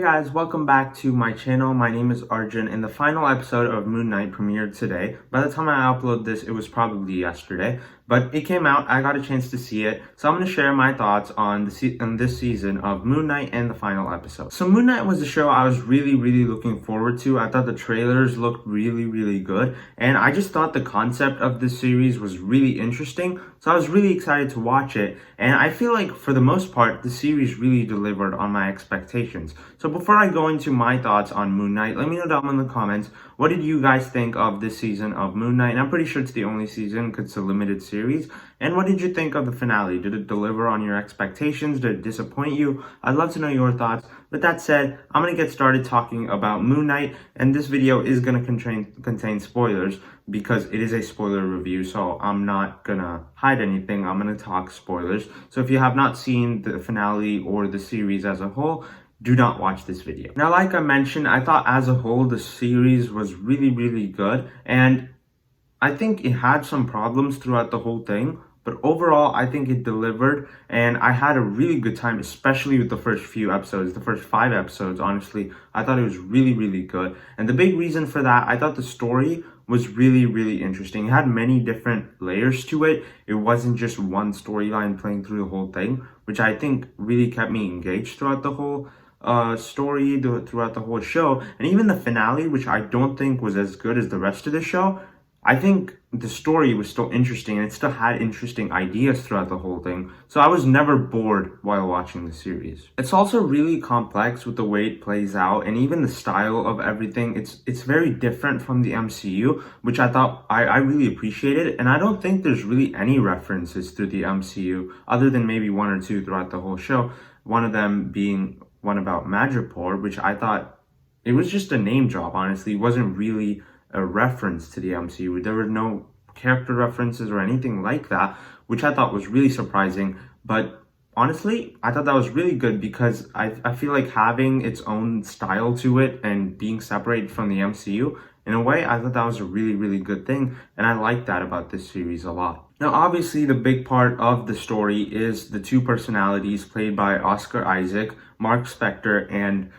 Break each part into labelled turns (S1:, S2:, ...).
S1: guys, welcome back to my channel. My name is Arjun and the final episode of Moon Knight premiered today. By the time I upload this, it was probably yesterday, but it came out. I got a chance to see it, so I'm going to share my thoughts on this season of Moon Knight and the final episode. So Moon Knight was a show I was really looking forward to. I thought the trailers looked really good, and I just thought the concept of this series was really interesting, so I was really excited to watch it, and I feel like for the most part, the series really delivered on my expectations. So before I go into my thoughts on Moon Knight, let me know down in the comments, what did you guys think of this season of Moon Knight? And I'm pretty sure it's the only season because it's a limited series. And what did you think of the finale? Did it deliver on your expectations? Did it disappoint you? I'd love to know your thoughts. With that said, I'm going to get started talking about Moon Knight, and this video is going to contain spoilers because it is a spoiler review, so I'm not going to hide anything. I'm going to talk spoilers. So if you have not seen the finale or the series as a whole, do not watch this video. Now, like I mentioned, I thought as a whole, the series was really good, and I think it had some problems throughout the whole thing, but overall, I think it delivered, and I had a really good time, especially with the first few episodes, the first 5 episodes, honestly. I thought it was really good, and the big reason for that, I thought the story was really interesting. It had many different layers to it. It wasn't just one storyline playing through the whole thing, which I think really kept me engaged throughout the whole story, throughout the whole show. And even the finale, which I don't think was as good as the rest of the show, I think the story was still interesting and it still had interesting ideas throughout the whole thing. So I was never bored while watching the series. It's also really complex with the way it plays out, and even the style of everything. It's very different from the MCU, which I thought I really appreciated. And I don't think there's really any references to the MCU other than maybe one or two throughout the whole show. One of them being one about Madripoor, which I thought it was just a name drop, honestly. It wasn't really a reference to the MCU. There were no character references or anything like that, which I thought was really surprising. But honestly, I thought that was really good because I feel like having its own style to it and being separated from the MCU, in a way, I thought that was a really good thing, and I like that about this series a lot. Now, obviously, the big part of the story is the two personalities played by Oscar Isaac, Mark Spector, and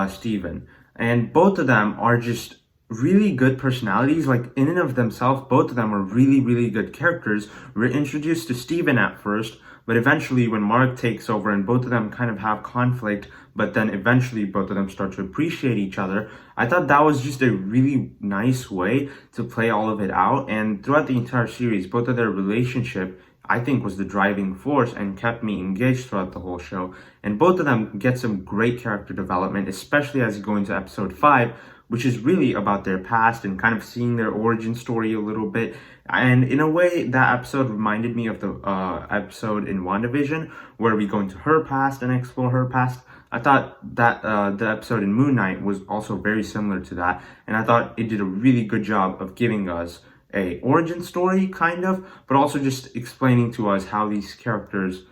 S1: Steven. And both of them are just really good personalities. Like, in and of themselves, both of them are really good characters. We're introduced to Steven at first, but eventually when Mark takes over and both of them kind of have conflict, but then eventually both of them start to appreciate each other, I thought that was just a really nice way to play all of it out. And throughout the entire series, both of their relationship, I think, was the driving force and kept me engaged throughout the whole show. And both of them get some great character development, especially as you go into episode 5, which is really about their past and kind of seeing their origin story a little bit. And in a way, that episode reminded me of the episode in WandaVision, where we go into her past and explore her past. I thought that the episode in Moon Knight was also very similar to that, and I thought it did a really good job of giving us a origin story, kind of, but also just explaining to us how these characters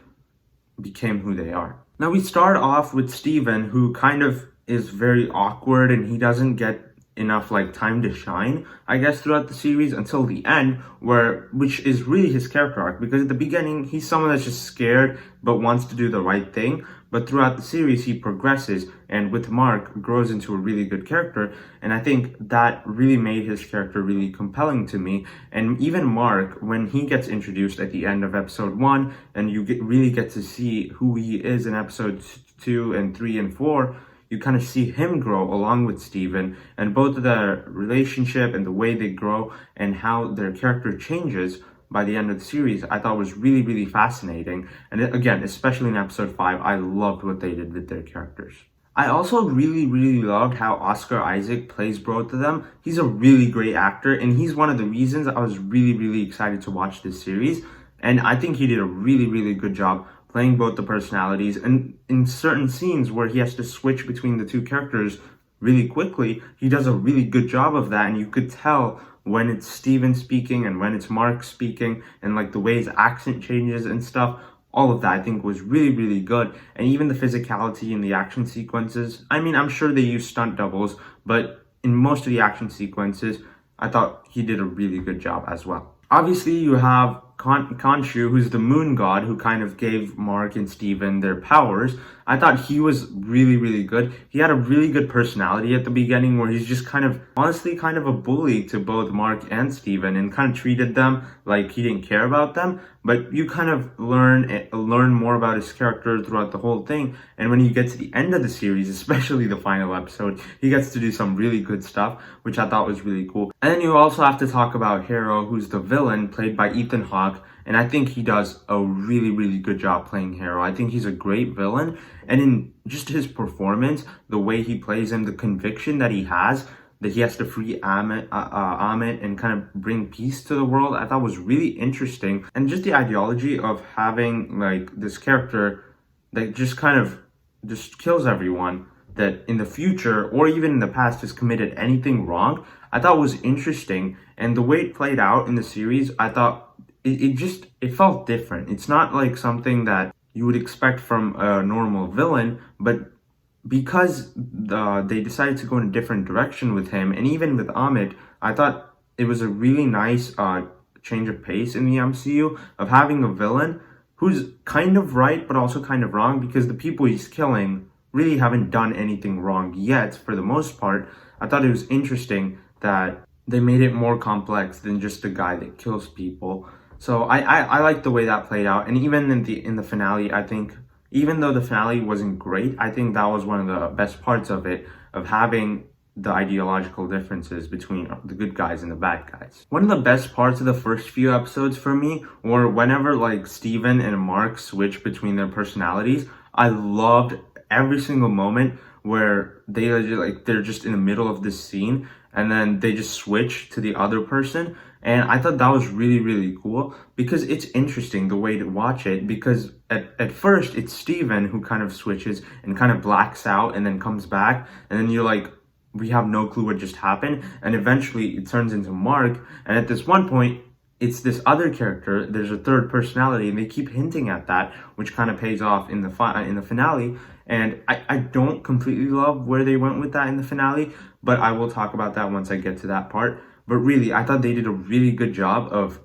S1: became who they are. Now, we start off with Steven, who kind of is very awkward and he doesn't get enough time to shine, I guess, throughout the series until the end, which is really his character arc, because at the beginning he's someone that's just scared but wants to do the right thing, but throughout the series he progresses and with Mark grows into a really good character, and I think that really made his character really compelling to me. And even Mark, when he gets introduced at the end of episode 1 and you really get to see who he is in episodes 2 and 3 and 4, you kind of see him grow along with Steven, and both of their relationship and the way they grow and how their character changes by the end of the series, I thought was really fascinating. And again, especially in episode 5, I loved what they did with their characters. I also really loved how Oscar Isaac plays both of them. He's a really great actor, and he's one of the reasons I was really excited to watch this series. And I think he did a really good job playing both the personalities, and in certain scenes where he has to switch between the two characters really quickly, he does a really good job of that, and you could tell when it's Steven speaking and when it's Mark speaking, and the way his accent changes and stuff. All of that I think was really good. And even the physicality in the action sequences, I mean, I'm sure they use stunt doubles, but in most of the action sequences, I thought he did a really good job as well. Obviously, you have Khonshu, who's the moon god who kind of gave Mark and Steven their powers, I thought he was really, really good. He had a really good personality at the beginning where he's just kind of, honestly, kind of a bully to both Mark and Steven and kind of treated them like he didn't care about them. But you kind of learn more about his character throughout the whole thing. And when you get to the end of the series, especially the final episode, he gets to do some really good stuff, which I thought was really cool. And then you also have to talk about Harrow, who's the villain, played by Ethan Hawke. And I think he does a really, really good job playing Harrow. I think he's a great villain. And in just his performance, the way he plays him, the conviction that he has to free Amit and kind of bring peace to the world, I thought was really interesting. And just the ideology of having like this character that just kind of just kills everyone that in the future or even in the past has committed anything wrong, I thought was interesting. And the way it played out in the series, I thought it felt different. It's not like something that you would expect from a normal villain, but because they decided to go in a different direction with him, and even with Amit, I thought it was a really nice change of pace in the MCU of having a villain who's kind of right, but also kind of wrong, because the people he's killing really haven't done anything wrong yet, for the most part. I thought it was interesting that they made it more complex than just a guy that kills people. So I like the way that played out. And even in the finale, I think, even though the finale wasn't great, I think that was one of the best parts of it, of having the ideological differences between the good guys and the bad guys. One of the best parts of the first few episodes for me were whenever like Steven and Mark switch between their personalities. I loved every single moment where they're just in the middle of this scene and then they just switch to the other person. And I thought that was really, really cool, because it's interesting the way to watch it, because at first it's Steven who kind of switches and kind of blacks out and then comes back, and then you're like, we have no clue what just happened, and eventually it turns into Mark, and at this one point it's this other character, there's a third personality, and they keep hinting at that, which kind of pays off in the finale. And I don't completely love where they went with that in the finale, but I will talk about that once I get to that part. But really, I thought they did a really good job of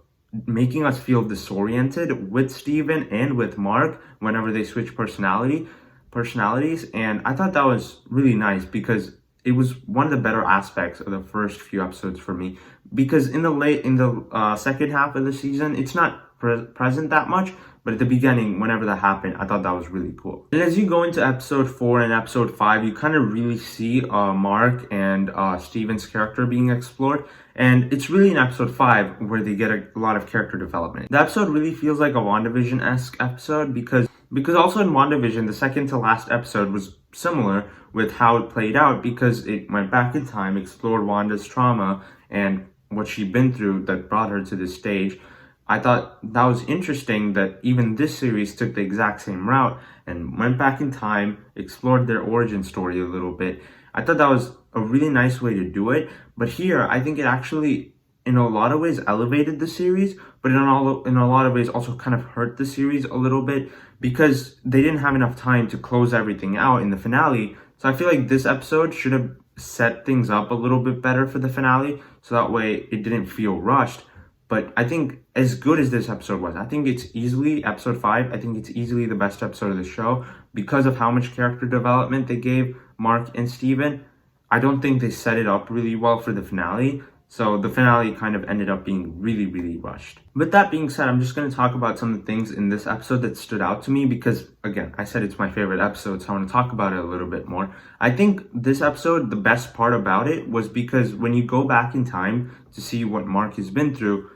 S1: making us feel disoriented with Steven and with Mark whenever they switch personalities. And I thought that was really nice, because it was one of the better aspects of the first few episodes for me. Because in the second half of the season, it's not present that much, but at the beginning, whenever that happened, I thought that was really cool. And as you go into episode 4 and episode 5, you kind of really see Mark and Steven's character being explored. And it's really in episode 5 where they get a lot of character development. The episode really feels like a WandaVision-esque episode, because also in WandaVision, the second to last episode was similar with how it played out, because it went back in time, explored Wanda's trauma and what she'd been through that brought her to this stage. I thought that was interesting that even this series took the exact same route and went back in time, explored their origin story a little bit. I thought that was a really nice way to do it. But here, I think it actually, in a lot of ways, elevated the series, but in a lot of ways also kind of hurt the series a little bit, because they didn't have enough time to close everything out in the finale. So I feel like this episode should have set things up a little bit better for the finale, so that way it didn't feel rushed. But I think as good as this episode was, I think it's easily, episode 5, I think it's easily the best episode of the show, because of how much character development they gave Mark and Steven. I don't think they set it up really well for the finale, so the finale kind of ended up being really, really rushed. With that being said, I'm just going to talk about some of the things in this episode that stood out to me, because, again, I said it's my favorite episode, so I want to talk about it a little bit more. I think this episode, the best part about it was because when you go back in time to see what Mark has been through,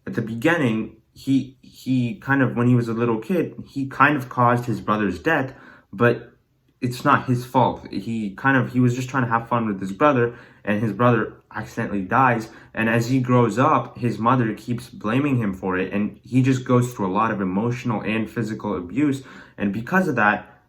S1: at the beginning, he kind of, when he was a little kid, he kind of caused his brother's death, but it's not his fault. He was just trying to have fun with his brother, and his brother accidentally dies. And as he grows up, his mother keeps blaming him for it, and he just goes through a lot of emotional and physical abuse. And because of that,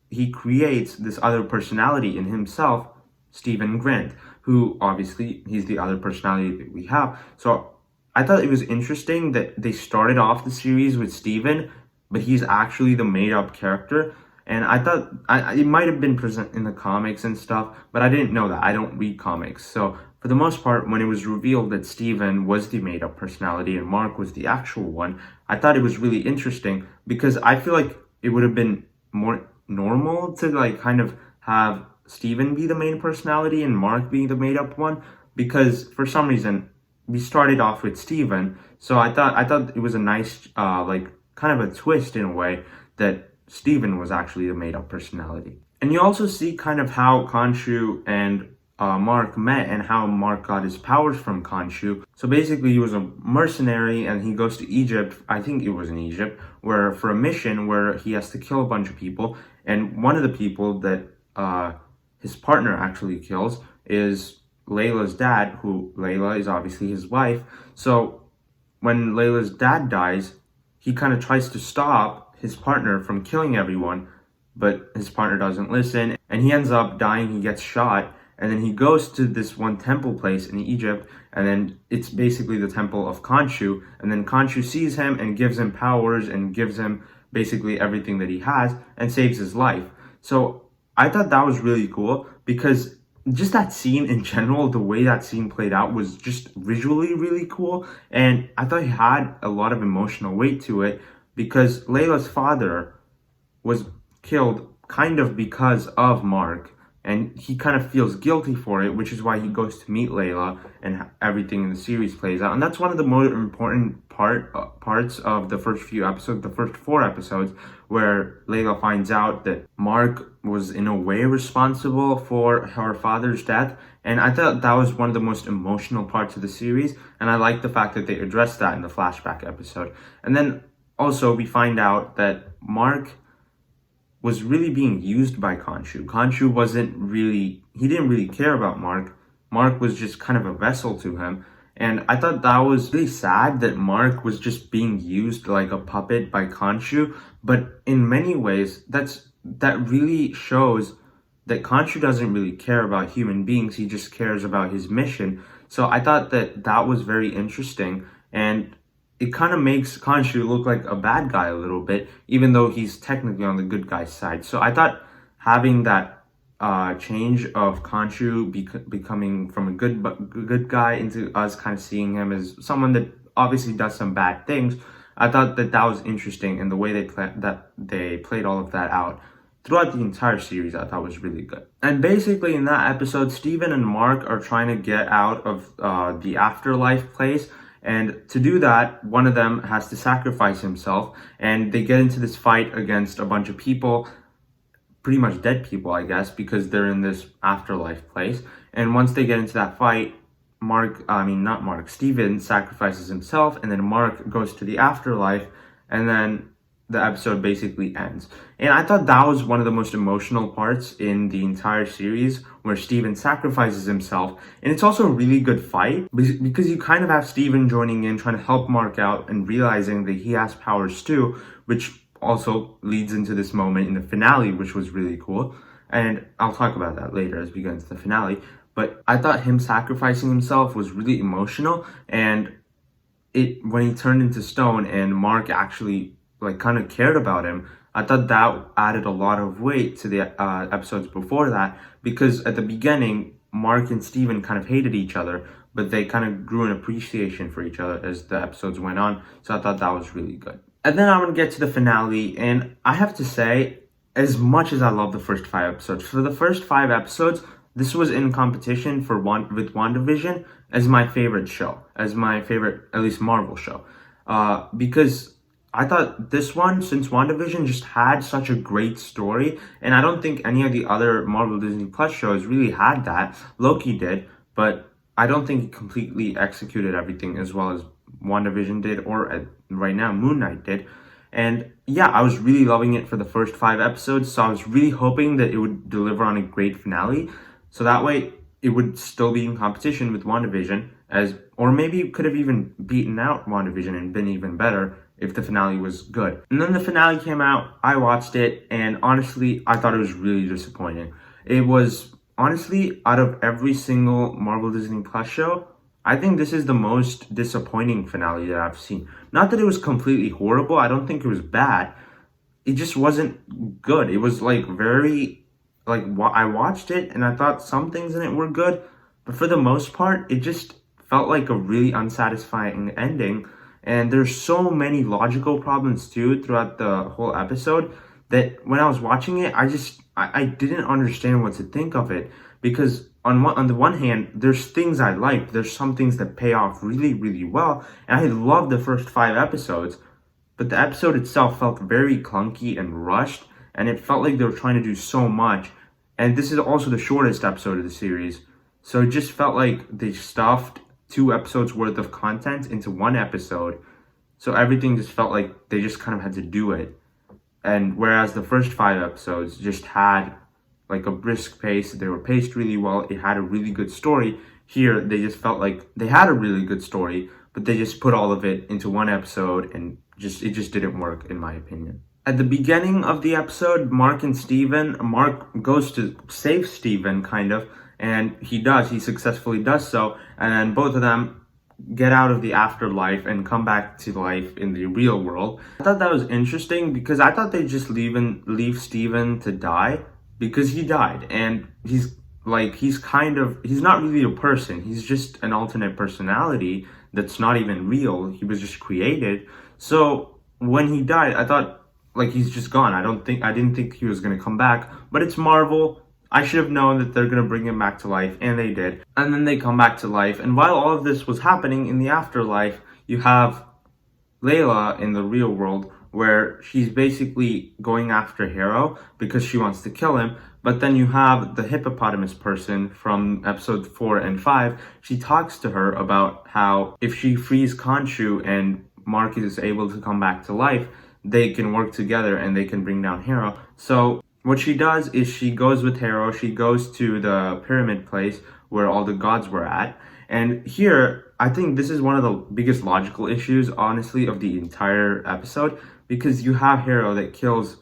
S1: he creates this other personality in himself, Steven Grant, who obviously he's the other personality that we have. So I thought it was interesting that they started off the series with Steven, but he's actually the made-up character. And I thought it might have been present in the comics and stuff, but I didn't know that. I don't read comics. So for the most part, when it was revealed that Steven was the made-up personality and Mark was the actual one, I thought it was really interesting because I feel like it would have been more normal to like kind of have Steven be the main personality and Mark being the made-up one, because for some reason we started off with Steven, so I thought it was a nice like kind of a twist in a way that Steven was actually the made-up personality. And you also see kind of how Khonshu and Mark met and how Mark got his powers from Khonshu. So basically, he was a mercenary and he goes to Egypt. I think it was in Egypt, where for a mission where he has to kill a bunch of people. And one of the people that his partner actually kills is Layla's dad, who Layla is obviously his wife. So when Layla's dad dies, he kind of tries to stop his partner from killing everyone, but his partner doesn't listen and he ends up dying. He gets shot. And then he goes to this one temple place in Egypt, and then it's basically the temple of Khonshu. And then Khonshu sees him and gives him powers and gives him basically everything that he has and saves his life. So I thought that was really cool because just that scene in general, the way that scene played out was just visually really cool. And I thought it had a lot of emotional weight to it because Layla's father was killed kind of because of Mark. And he kind of feels guilty for it, which is why he goes to meet Layla and everything in the series plays out. And that's one of the more important parts of the first few episodes, the first 4 episodes, where Layla finds out that Mark was in a way responsible for her father's death. And I thought that was one of the most emotional parts of the series. And I like the fact that they addressed that in the flashback episode. And then also we find out that Mark was really being used by Khonshu. Khonshu he didn't really care about Mark. Mark was just kind of a vessel to him. And I thought that was really sad that Mark was just being used like a puppet by Khonshu. But in many ways, that really shows that Khonshu doesn't really care about human beings. He just cares about his mission. So I thought that was very interesting. And it kind of makes Khonshu look like a bad guy a little bit, even though he's technically on the good guy's side. So I thought having that change of Khonshu becoming from a good guy into us kind of seeing him as someone that obviously does some bad things, I thought that was interesting, and the way they played all of that out throughout the entire series, I thought was really good. And basically in that episode, Steven and Mark are trying to get out of the afterlife place. And to do that, one of them has to sacrifice himself, and they get into this fight against a bunch of people, pretty much dead people, I guess, because they're in this afterlife place. And once they get into that fight, Steven sacrifices himself, and then Mark goes to the afterlife, and then the episode basically ends. And I thought that was one of the most emotional parts in the entire series, where Steven sacrifices himself. And it's also a really good fight because you kind of have Steven joining in, trying to help Mark out and realizing that he has powers too, which also leads into this moment in the finale, which was really cool. And I'll talk about that later as we get into the finale. But I thought him sacrificing himself was really emotional. And when he turned into stone and Mark actually kind of cared about him, I thought that added a lot of weight to the episodes before that, because at the beginning, Mark and Steven kind of hated each other, but they kind of grew an appreciation for each other as the episodes went on. So I thought that was really good. And then I'm going to get to the finale, and I have to say, as much as I love the first 5 episodes, for the first 5 episodes, this was in competition with WandaVision as my favorite show, as my favorite, at least Marvel show, because I thought this one, since WandaVision just had such a great story, and I don't think any of the other Marvel Disney Plus shows really had that. Loki did, but I don't think he completely executed everything as well as WandaVision did, or right now Moon Knight did. And yeah, I was really loving it for the first 5 episodes, so I was really hoping that it would deliver on a great finale, so that way it would still be in competition with WandaVision, or maybe it could have even beaten out WandaVision and been even better if the finale was good. And then the finale came out, I watched it, and honestly, I thought it was really disappointing. It was, honestly, out of every single Marvel Disney Plus show, I think this is the most disappointing finale that I've seen. Not that it was completely horrible, I don't think it was bad. It just wasn't good. It was I watched it and I thought some things in it were good, But for the most part, it just felt like a really unsatisfying ending. And there's so many logical problems too throughout the whole episode that when I was watching it, I didn't understand what to think of it, because on the one hand, there's things I liked. There's some things that pay off really, really well. And I loved the first 5 episodes, but the episode itself felt very clunky and rushed, and it felt like they were trying to do so much. And this is also the shortest episode of the series. So it just felt like they stuffed 2 episodes worth of content into one episode. So everything just felt like they just kind of had to do it. And whereas the first 5 episodes just had like a brisk pace, they were paced really well, it had a really good story. Here, they just felt like they had a really good story, but they just put all of it into one episode, and it just didn't work, in my opinion. At the beginning of the episode, Mark goes to save Steven, kind of, and he successfully does so, and then both of them get out of the afterlife and come back to life in the real world. I thought that was interesting because I thought they'd just leave Steven to die, because he died, and he's not really a person. He's just an alternate personality that's not even real. He was just created. So when he died, I thought, like, he's just gone. I didn't think he was gonna come back, but it's Marvel. I should have known that they're gonna bring him back to life, and they did. And then they come back to life, and while all of this was happening in the afterlife, you have Layla in the real world, where she's basically going after Harrow because she wants to kill him. But then you have the hippopotamus person from episode 4 and 5. She talks to her about how if she frees Khonshu and Mark is able to come back to life, they can work together and they can bring down Harrow. So what she does is she goes with Harrow, she goes to the pyramid place where all the gods were at. And here, I think this is one of the biggest logical issues, honestly, of the entire episode, because you have Harrow that kills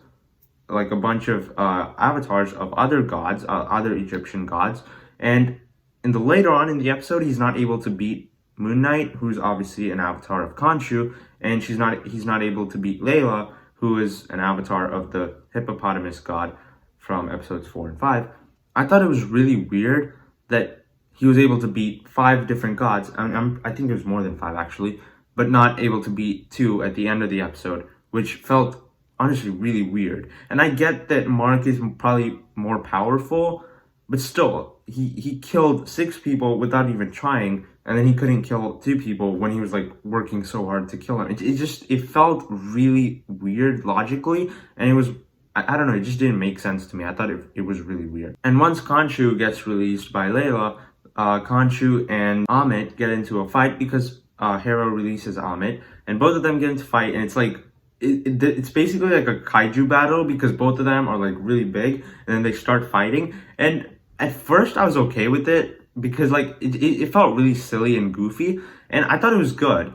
S1: like a bunch of avatars of other gods, other Egyptian gods, and later on in the episode, he's not able to beat Moon Knight, who's obviously an avatar of Khonshu, and he's not able to beat Layla, who is an avatar of the hippopotamus god from episodes 4 and 5. I thought it was really weird that he was able to beat 5 different gods. I think there's more than 5 actually, but not able to beat 2 at the end of the episode, which felt honestly really weird. And I get that Mark is probably more powerful, but still, he killed 6 people without even trying, and then he couldn't kill 2 people when he was like working so hard to kill them. It felt really weird logically, and it was, I don't know, it just didn't make sense to me. I thought it was really weird. And once Khonshu gets released by Layla, Khonshu and Amit get into a fight because Harrow releases Amit, and both of them get into a fight, and it's like, it's basically like a kaiju battle because both of them are like really big, and then they start fighting. And at first I was okay with it because like it felt really silly and goofy, and I thought it was good.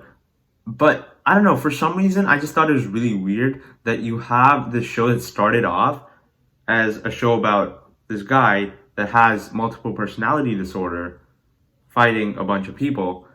S1: But I don't know, for some reason I just thought it was really weird that you have this show that started off as a show about this guy that has multiple personality disorder fighting a bunch of people.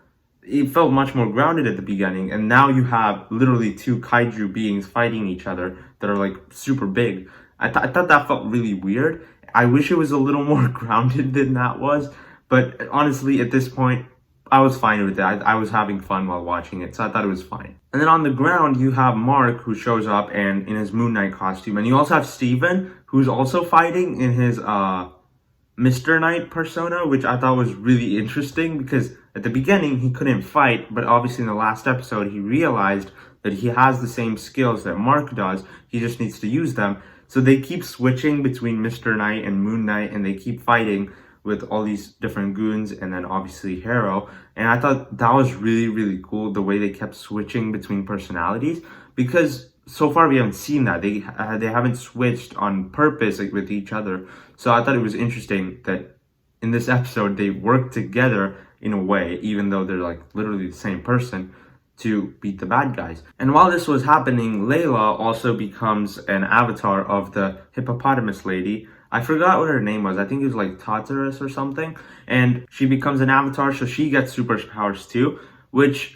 S1: It felt much more grounded at the beginning, and now you have literally 2 kaiju beings fighting each other that are like super big. I thought that felt really weird. I wish it was a little more grounded than that was, but honestly, at this point, I was fine with it. I was having fun while watching it, so I thought it was fine. And then on the ground, you have Mark, who shows up and in his Moon Knight costume, and you also have Steven, who's also fighting in his Mr. Knight persona, which I thought was really interesting because at the beginning he couldn't fight, but obviously in the last episode he realized that he has the same skills that Mark does, he just needs to use them. So they keep switching between Mr. Knight and Moon Knight, and they keep fighting with all these different goons, and then obviously Harrow. And I thought that was really, really cool, the way they kept switching between personalities, because so far we haven't seen that. They haven't switched on purpose like, with each other. So I thought it was interesting that in this episode they work together in a way, even though they're like literally the same person, to beat the bad guys. And while this was happening, Layla also becomes an avatar of the hippopotamus lady. I forgot what her name was. I think it was like Tartarus or something. And she becomes an avatar, so she gets superpowers too, which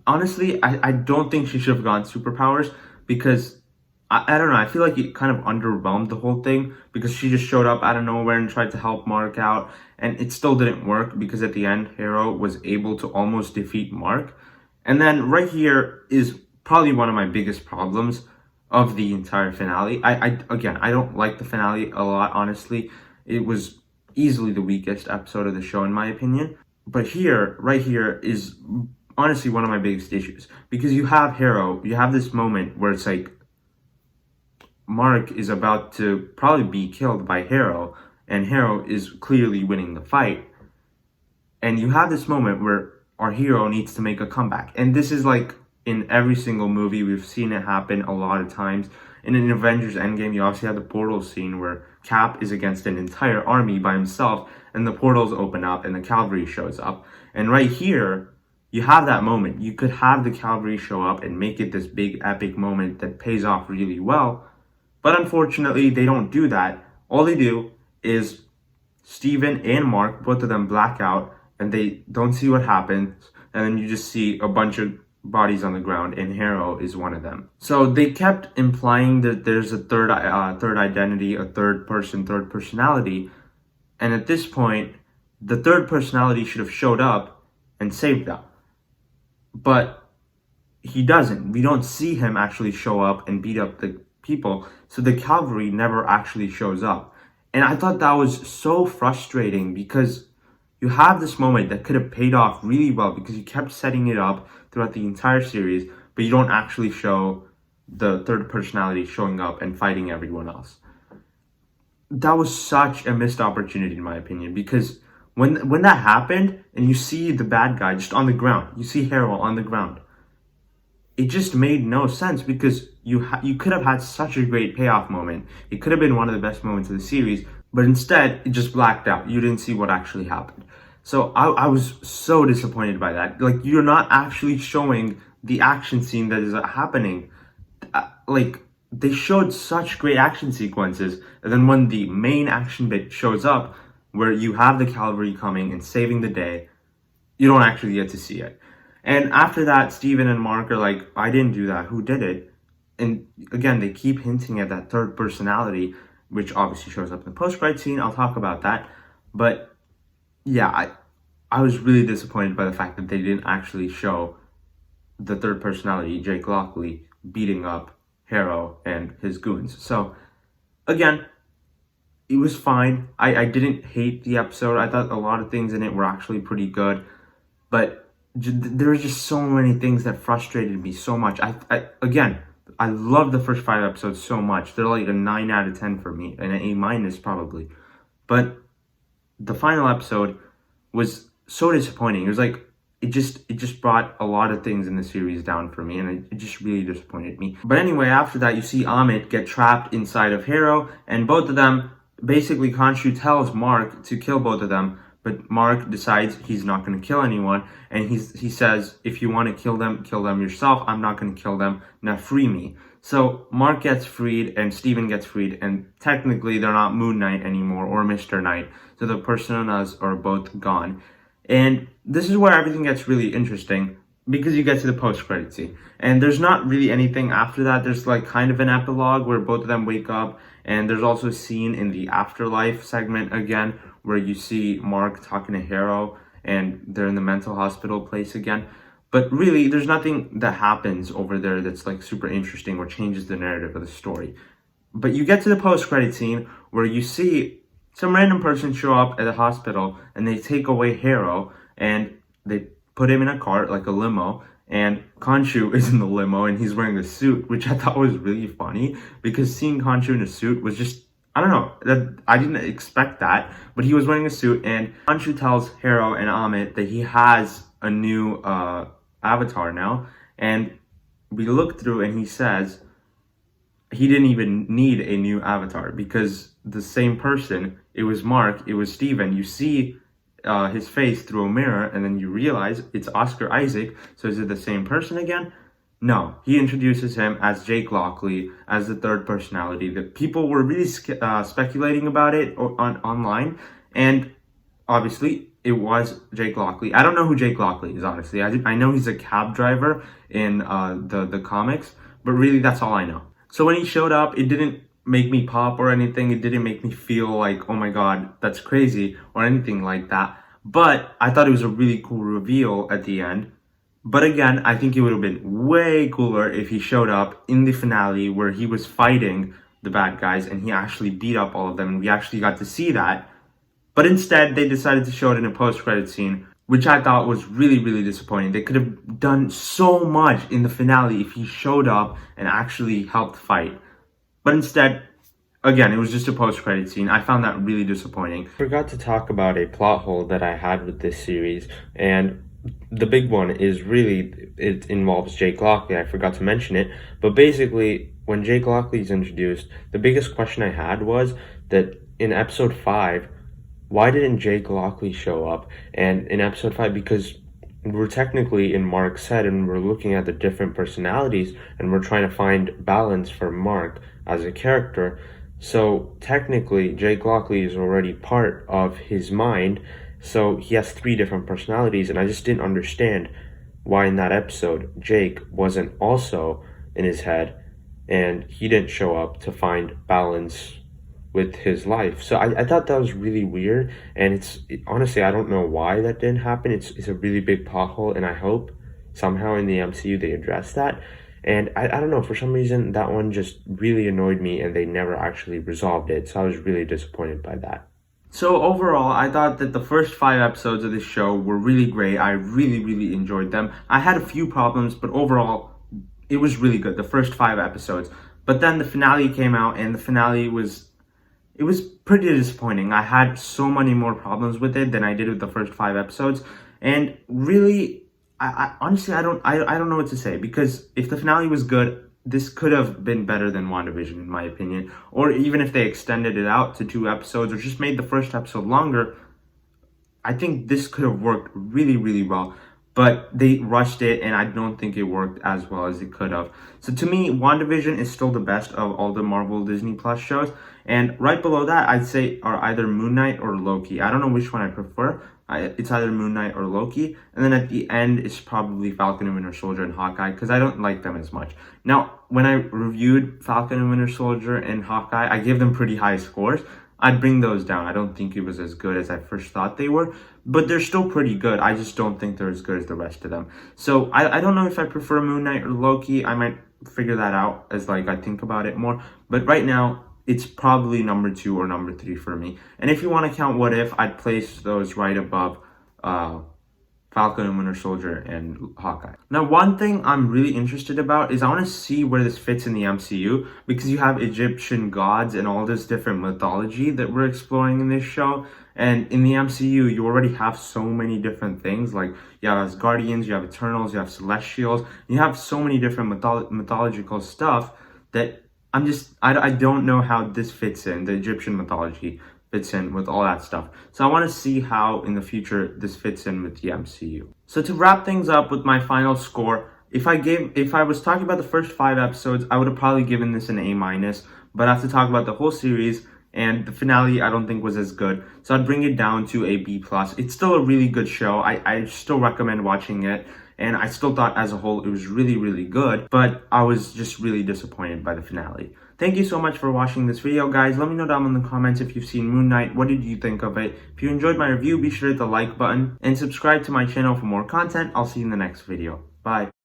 S1: honestly, I don't think she should have gotten superpowers, because I don't know. I feel like it kind of underwhelmed the whole thing because she just showed up out of nowhere and tried to help Mark out, and it still didn't work because at the end, Hero was able to almost defeat Mark. And then right here is probably one of my biggest problems of the entire finale. I don't like the finale a lot, honestly. It was easily the weakest episode of the show, in my opinion. But here, right here, is honestly one of my biggest issues because you have Hero, you have this moment where it's like Mark is about to probably be killed by Hero, and Hero is clearly winning the fight. And you have this moment where our hero needs to make a comeback. And this is like in every single movie, we've seen it happen a lot of times. And in Avengers Endgame, you obviously have the portal scene where Cap is against an entire army by himself, and the portals open up and the cavalry shows up. And right here, you have that moment. You could have the cavalry show up and make it this big epic moment that pays off really well. But unfortunately, they don't do that. All they do is Steven and Mark, both of them black out, and they don't see what happens, and then you just see a bunch of bodies on the ground, and Hero is one of them. So they kept implying that there's a third identity, a third person, third personality, and at this point, the third personality should have showed up and saved them. But he doesn't. We don't see him actually show up and beat up the people, so the cavalry never actually shows up. And I thought that was so frustrating because you have this moment that could have paid off really well because you kept setting it up throughout the entire series, but you don't actually show the third personality showing up and fighting everyone else. That was such a missed opportunity in my opinion, because when that happened and you see the bad guy just on the ground, you see Hero on the ground, it just made no sense because you could have had such a great payoff moment. It could have been one of the best moments of the series, but instead it just blacked out. You didn't see what actually happened. So I was so disappointed by that. Like, you're not actually showing the action scene that is happening. Like, they showed such great action sequences, and then when the main action bit shows up, where you have the cavalry coming and saving the day, you don't actually get to see it. And after that, Steven and Mark are like, I didn't do that. Who did it? And again, they keep hinting at that third personality, which obviously shows up in the post-credit scene. I'll talk about that. But yeah, I was really disappointed by the fact that they didn't actually show the third personality, Jake Lockley, beating up Hero and his goons. So again, it was fine. I didn't hate the episode. I thought a lot of things in it were actually pretty good. But there were just so many things that frustrated me so much. I love the first 5 episodes so much. They're like a 9 out of 10 for me, and an A- probably. But the final episode was so disappointing. It was like it just brought a lot of things in the series down for me, and it just really disappointed me. But anyway, after that, you see Amit get trapped inside of Hero, and both of them, basically Khonshu tells Mark to kill both of them, but Mark decides he's not going to kill anyone, and he says, if you want to kill them yourself. I'm not going to kill them. Now free me. So Mark gets freed, and Steven gets freed, and technically they're not Moon Knight anymore, or Mr. Knight. So the personas are both gone. And this is where everything gets really interesting, because you get to the post-credit scene. And there's not really anything after that. There's like kind of an epilogue where both of them wake up, and there's also a scene in the afterlife segment again, where you see Mark talking to Hero, and they're in the mental hospital place again. But really, there's nothing that happens over there that's like super interesting or changes the narrative of the story. But you get to the post-credit scene where you see some random person show up at the hospital, and they take away Hero, and they put him in a cart, like a limo, and Khonshu is in the limo, and he's wearing a suit, which I thought was really funny, because seeing Khonshu in a suit was just, I don't know, that I didn't expect that, but he was wearing a suit, and Khonshu tells Hero and Amit that he has a new avatar now, and we look through, and he says he didn't even need a new avatar, because the same person, it was Mark, it was Steven, you see his face through a mirror, and then you realize it's Oscar Isaac. So is it the same person again? No, he introduces him as Jake Lockley, as the third personality. The people were really speculating about it online, and obviously it was Jake Lockley. I don't know who Jake Lockley is, honestly. I know he's a cab driver in the comics, but really that's all I know. So when he showed up, it didn't make me pop or anything. It didn't make me feel like, oh my god, that's crazy or anything like that. But I thought it was a really cool reveal at the end. But again, I think it would have been way cooler if he showed up in the finale where he was fighting the bad guys and he actually beat up all of them and we actually got to see that. But instead, they decided to show it in a post-credit scene, which I thought was really, really disappointing. They could have done so much in the finale if he showed up and actually helped fight. But instead, again, it was just a post-credit scene. I found that really disappointing. I forgot to talk about a plot hole that I had with this series, and the big one is really, it involves Jake Lockley. I forgot to mention it, but basically, when Jake Lockley is introduced, the biggest question I had was that in episode 5, why didn't Jake Lockley show up? And in episode 5, because we're technically in Mark's head and we're looking at the different personalities and we're trying to find balance for Mark as a character. So technically, Jake Lockley is already part of his mind. So he has 3 different personalities, and I just didn't understand why in that episode Jake wasn't also in his head and he didn't show up to find balance with his life. So I thought that was really weird, and honestly, I don't know why that didn't happen. It's a really big pothole, and I hope somehow in the MCU they address that. And I don't know, for some reason that one just really annoyed me and they never actually resolved it. So I was really disappointed by that. So overall, I thought that the first 5 episodes of this show were really great. I really, really enjoyed them. I had a few problems, but overall, it was really good, the first 5 episodes. But then the finale came out, and the finale was pretty disappointing. I had so many more problems with it than I did with the first 5 episodes. And really, I honestly, I don't know what to say, because if the finale was good, this could have been better than WandaVision, in my opinion. Or even if they extended it out to 2 episodes or just made the first episode longer, I think this could have worked really, really well. But they rushed it, and I don't think it worked as well as it could have. So to me, WandaVision is still the best of all the Marvel Disney Plus shows. And right below that, I'd say are either Moon Knight or Loki. I don't know which one I prefer. It's either Moon Knight or Loki. And then at the end, it's probably Falcon and Winter Soldier and Hawkeye, because I don't like them as much. Now, when I reviewed Falcon and Winter Soldier and Hawkeye, I gave them pretty high scores. I'd bring those down. I don't think it was as good as I first thought they were, but they're still pretty good. I just don't think they're as good as the rest of them. So I don't know if I prefer Moon Knight or Loki. I might figure that out as I think about it more. But right now, it's probably number 2 or number 3 for me. And if you want to count What If, I'd place those right above Falcon and Winter Soldier and Hawkeye. Now, one thing I'm really interested about is I want to see where this fits in the MCU, because you have Egyptian gods and all this different mythology that we're exploring in this show. And in the MCU, you already have so many different things. Like, you have Asgardians, you have Eternals, you have Celestials. You have so many different mythological stuff that I don't know how this fits in, the Egyptian mythology fits in with all that stuff. So I want to see how in the future this fits in with the MCU. So to wrap things up with my final score, if I was talking about the first 5 episodes, I would have probably given this an A-, but I have to talk about the whole series, and the finale I don't think was as good. So I'd bring it down to a B+. It's still a really good show. I still recommend watching it. And I still thought as a whole it was really, really good, but I was just really disappointed by the finale. Thank you so much for watching this video, guys. Let me know down in the comments if you've seen Moon Knight. What did you think of it? If you enjoyed my review, be sure to hit the like button and subscribe to my channel for more content. I'll see you in the next video. Bye.